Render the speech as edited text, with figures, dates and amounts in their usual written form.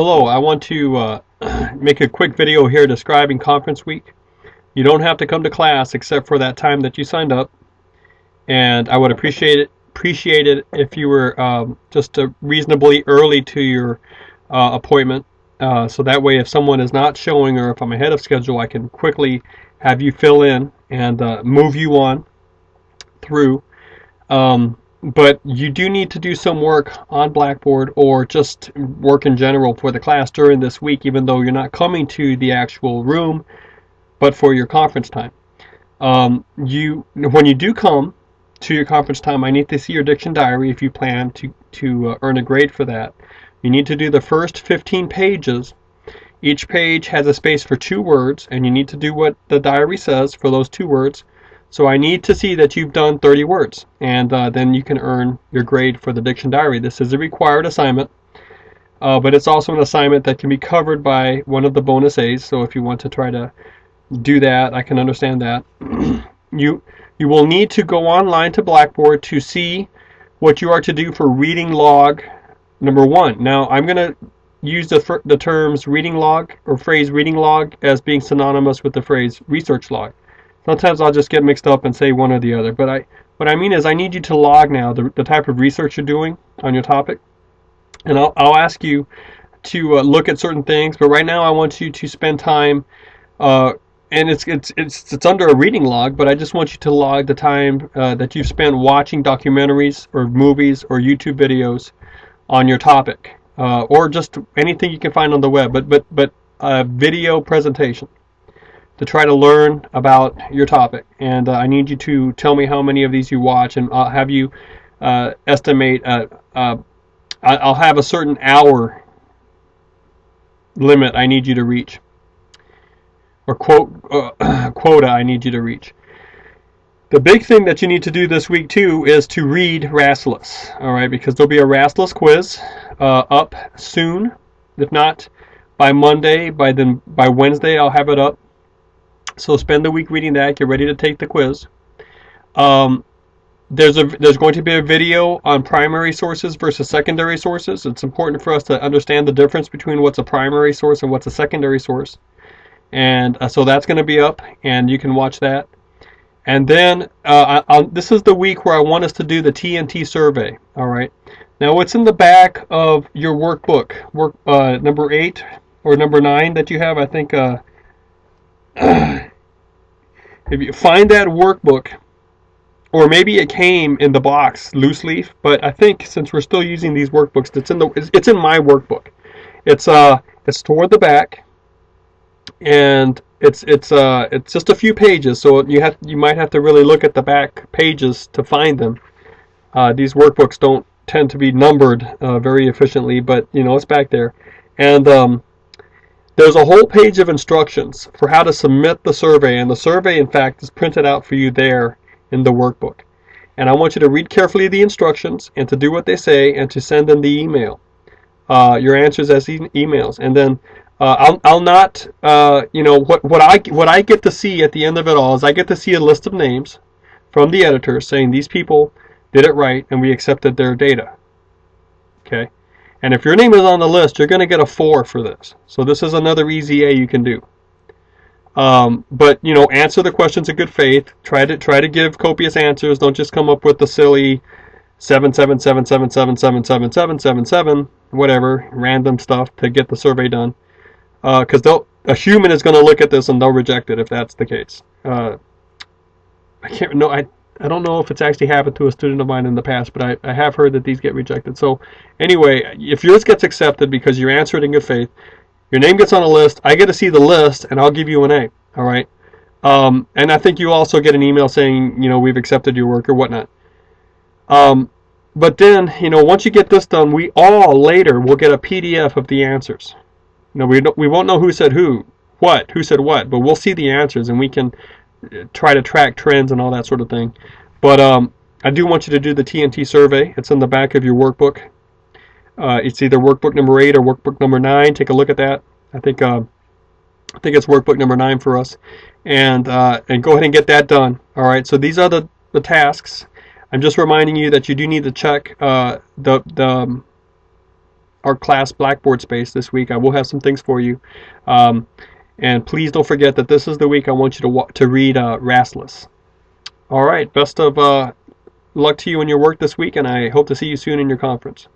Hello, I want to make a quick video here describing conference week. You don't have to come to class except for that time that you signed up, and I would appreciate it if you were just reasonably early to your appointment, so that way if someone is not showing or if I'm ahead of schedule, I can quickly have you fill in and move you on through. But you do need to do some work on Blackboard or just work in general for the class during this week, even though you're not coming to the actual room, but for your conference time. When you do come to your conference time, I need to see your diction diary if you plan to earn a grade for that. You need to do the first 15 pages. Each page has a space for 2 words, and you need to do what the diary says for those 2 words. So I need to see that you've done 30 words, and then you can earn your grade for the diction diary. This is a required assignment, but it's also an assignment that can be covered by one of the bonus A's. So if you want to try to do that, I can understand that. You will need to go online to Blackboard to see what you are to do for reading log number 1. Now I'm going to use the terms reading log or phrase reading log as being synonymous with the phrase research log. Sometimes I'll just get mixed up and say one or the other, but what I mean is I need you to log now the type of research you're doing on your topic, and I'll ask you to look at certain things. But right now I want you to spend time, and it's under a reading log, but I just want you to log the time that you've spent watching documentaries or movies or YouTube videos on your topic, or just anything you can find on the web, but a video presentation to try to learn about your topic. And I need you to tell me how many of these you watch, and I'll have you estimate. I'll have a certain hour limit I need you to reach, or quota I need you to reach. The big thing that you need to do this week too is to read RASLS, all right? Because there'll be a RASLS quiz up soon. If not by Monday, by Wednesday I'll have it up. So spend the week reading that. Get ready to take the quiz. There's going to be a video on primary sources versus secondary sources. It's important for us to understand the difference between what's a primary source and what's a secondary source. And so that's going to be up, and you can watch that. And then this is the week where I want us to do the TNT survey. All right. Now what's in the back of your workbook, number 8 or number 9 that you have, I think. If you find that workbook, or maybe it came in the box loose leaf, but I think since we're still using these workbooks, it's in my workbook. It's toward the back, and it's just a few pages, so you might have to really look at the back pages to find them. These workbooks don't tend to be numbered very efficiently, but it's back there, and there's a whole page of instructions for how to submit the survey, and the survey, in fact, is printed out for you there in the workbook. And I want you to read carefully the instructions and to do what they say and to send them the email, your answers as emails. And then I'll not, what I get to see at the end of it all is I get to see a list of names from the editor saying these people did it right and we accepted their data. Okay. And if your name is on the list, you're going to get a 4 for this. So this is another easy A you can do. But answer the questions in good faith. Try to give copious answers. Don't just come up with the silly 77777777777 whatever random stuff to get the survey done. Because a human is going to look at this and they'll reject it if that's the case. I don't know if it's actually happened to a student of mine in the past, but I have heard that these get rejected. So anyway, if yours gets accepted because you answered in good faith, your name gets on a list, I get to see the list, and I'll give you an A. All right? And I think you also get an email saying, we've accepted your work or whatnot. But then, once you get this done, we all later will get a PDF of the answers. We won't know who said who said what, but we'll see the answers, and we can try to track trends and all that sort of thing. But I do want you to do the TNT survey. It's in the back of your workbook. It's either workbook number 8 or workbook number 9. Take a look at that. I think it's workbook number 9 for us. And go ahead and get that done. All right. So these are the tasks. I'm just reminding you that you do need to check our our class Blackboard space this week. I will have some things for you. And please don't forget that this is the week I want you to read Rastless. All right, best of luck to you in your work this week, and I hope to see you soon in your conference.